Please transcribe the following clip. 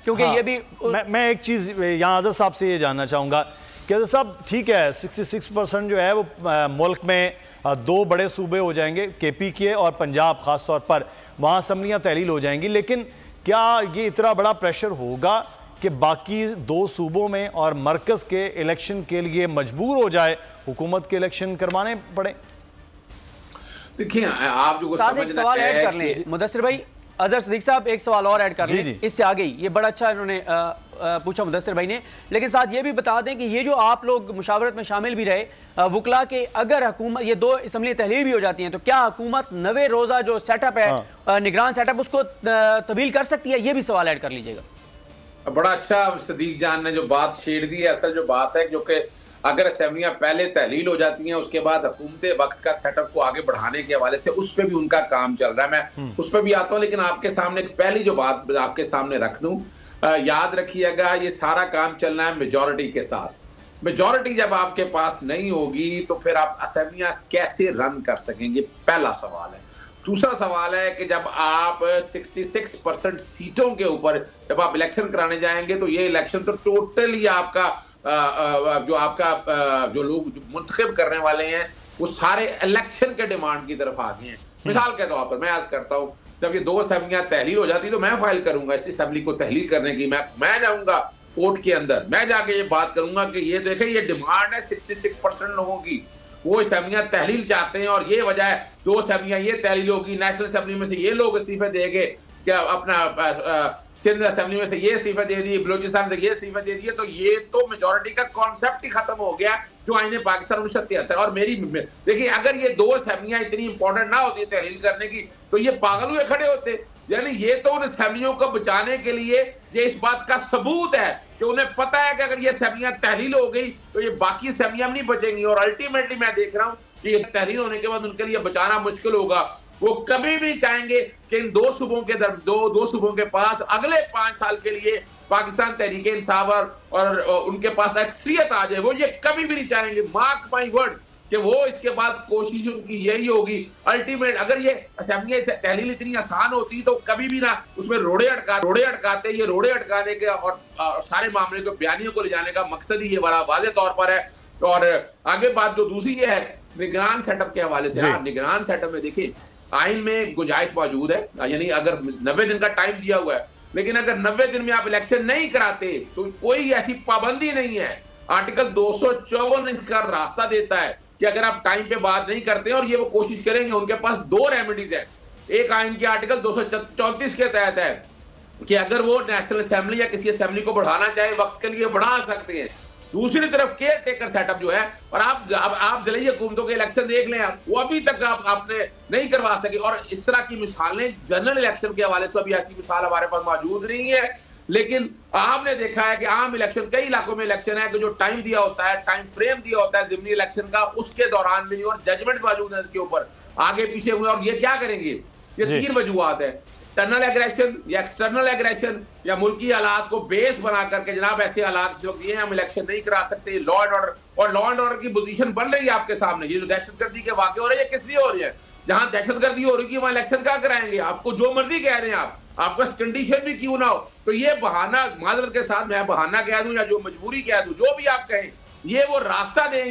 क्योंकि ये भी मैं एक चीज़ यहाँ आज़र साहब से ये जानना चाहूँगा कि आज़र साहब ठीक है 66% जो है वो मुल्क में दो बड़े सूबे हो जाएंगे, KP के और पंजाब ख़ास तौर पर, वहाँ असम्बलियाँ तहलील हो जाएंगी, लेकिन क्या ये इतना बड़ा प्रेशर होगा कि बाकी दो सूबों में और मरकज़ के इलेक्शन के लिए मजबूर हो जाए हुकूमत के इलेक्शन करवाने पड़े? देखिए आप जो एक सवाल ऐड कर लें मुदस्सिर भाई, अजहर सिद्दीक साहब एक सवाल और ऐड कर लें इससे आगे ही, ये बड़ा अच्छा इन्होंने पूछा मुदस्सिर भाई ने, लेकिन साथ ये भी बता दें कि ये जो आप लोग मुशावरत में शामिल भी रहे वकला के, अगर हुकूमत ये दो असम्बली तहलील भी हो जाती हैं तो क्या हुकूमत 90 रोज़ा जो सेटअप है निगरान सेटअप उसको तब्दील कर सकती है? ये भी सवाल ऐड कर लीजिएगा। बड़ा अच्छा सदीक जान ने जो बात छेड़ दी है, असल जो बात है जो कि अगर असेंबलियां पहले तहलील हो जाती हैं उसके बाद हुकूमत वक्त का सेटअप को आगे बढ़ाने के हवाले से उस पर भी उनका काम चल रहा है, मैं उस पर भी आता हूं, लेकिन आपके सामने पहली जो बात आपके सामने रख दूं, याद रखिएगा ये सारा काम चलना है मेजॉरिटी के साथ। मेजॉरिटी जब आपके पास नहीं होगी तो फिर आप असेंबलियां कैसे रन कर सकेंगे, पहला सवाल है। दूसरा सवाल है कि जब आप 66% सीटों के ऊपर जब आप इलेक्शन कराने जाएंगे तो ये इलेक्शन तो टोटली आपका जो लोग मुंतखब करने वाले हैं वो सारे इलेक्शन के डिमांड की तरफ आ गए हैं। मिसाल के तौर पर मैं आज करता हूं, जब ये दो असेंबलियां तहलील हो जाती तो मैं फाइल करूंगा इस असेंबली को तहलील करने की, मैं जाऊंगा कोर्ट के अंदर, मैं जाके ये बात करूंगा कि ये देखें ये डिमांड है 66% लोगों की, वो असेंबलियां तहलील चाहते हैं और ये वजह है दो असेंबलियां ये तहलील होगी, नेशनल असेंबली में से ये लोग इस्तीफे देंगे, क्या अपना सिंध असेंबली में से ये इस्तीफा दे दिए, बलोचिस्तान से ये इस्तीफा दे दिए, तो ये तो मेजॉरिटी का कॉन्सेप्ट ही खत्म हो गया जो आईने पाकिस्तान 1973। और मेरी देखिए अगर ये दो असेंबलियां इतनी इंपॉर्टेंट ना होती तहलील करने की तो ये पागल हुए खड़े होते, यानी ये तो उन असेंबलियों को बचाने के लिए ये इस बात का सबूत है कि उन्हें पता है कि अगर ये असेंबलियां तहलील हो गई तो ये बाकी असेंबलियां नहीं बचेंगी, और अल्टीमेटली मैं देख रहा हूं कि ये तहलील होने के बाद उनके लिए बचाना मुश्किल होगा। वो कभी भी चाहेंगे कि इन दो सूबों के पास अगले 5 साल के लिए पाकिस्तान तहरीके इंसाफ और उनके पास अक्सरियत आ जाए, वो ये कभी भी नहीं चाहेंगे। मार्क माई वर्ड्स कि वो इसके बाद कोशिश उनकी यही होगी अल्टीमेट, अगर ये असेंबली तहलील इतनी आसान होती तो कभी भी ना उसमें रोड़े अटकाते। ये रोड़े अटकाने के और सारे मामले को बयानियों को ले जाने का मकसद ही ये बड़ा वाज़ेह तौर पर है। और आगे बात जो दूसरी है निगरान सेटअप के हवाले से, निगरान सेटअप में देखिए आइन में गुंजाइश मौजूद है, यानी अगर 90 दिन का टाइम दिया हुआ है, लेकिन अगर 90 दिन में आप इलेक्शन नहीं कराते तो कोई ऐसी पाबंदी नहीं है। आर्टिकल 254 इसका रास्ता देता है कि अगर आप टाइम पे बात नहीं करते और ये वो कोशिश करेंगे, उनके पास दो रेमेडीज है। एक आइन के आर्टिकल 234 के तहत है कि अगर वो नेशनल असेंबली या किसी असेंबली को बढ़ाना चाहे वक्त के लिए बढ़ा सकते हैं। दूसरी तरफ केयर टेकर सेटअप जो है, और आप जलीय हुकूमतों के इलेक्शन देख लें, वो अभी तक आपने नहीं करवा सके, और इस तरह की मिसालें जनरल इलेक्शन के हवाले से अभी ऐसी मिसाल हमारे पास मौजूद नहीं है। लेकिन आपने देखा है कि आम इलेक्शन, कई इलाकों में इलेक्शन है कि जो टाइम दिया होता है, टाइम फ्रेम दिया होता है ज़िमनी इलेक्शन का, उसके दौरान भी और जजमेंट मौजूद है इसके ऊपर आगे पीछे हुए। और ये क्या करेंगे, ये 3 वजूहात है, इंटरनल एग्रेशन या एक्सटर्नल एग्रेशन या मुल्की हालात को बेस बना करके जनाब ऐसे हालात इस वक्त ये हम इलेक्शन नहीं करा सकते। लॉ एंड ऑर्डर, और लॉ एंड ऑर्डर की पोजीशन बन रही है आपके सामने। ये जो दहशतगर्दी के वाक़े हो रहे हैं किस लिए हो रही है, जहां दहशतगर्दी हो रही है वहां इलेक्शन क्या कराएंगे, आपको जो मर्जी कह रहे हैं आपका कंडीशन भी क्यों ना हो, तो ये बहाना, माजरत के साथ मैं बहाना कह दूं या जो मजबूरी कह दूं, जो भी आप कहें, ये वो रास्ता देंगे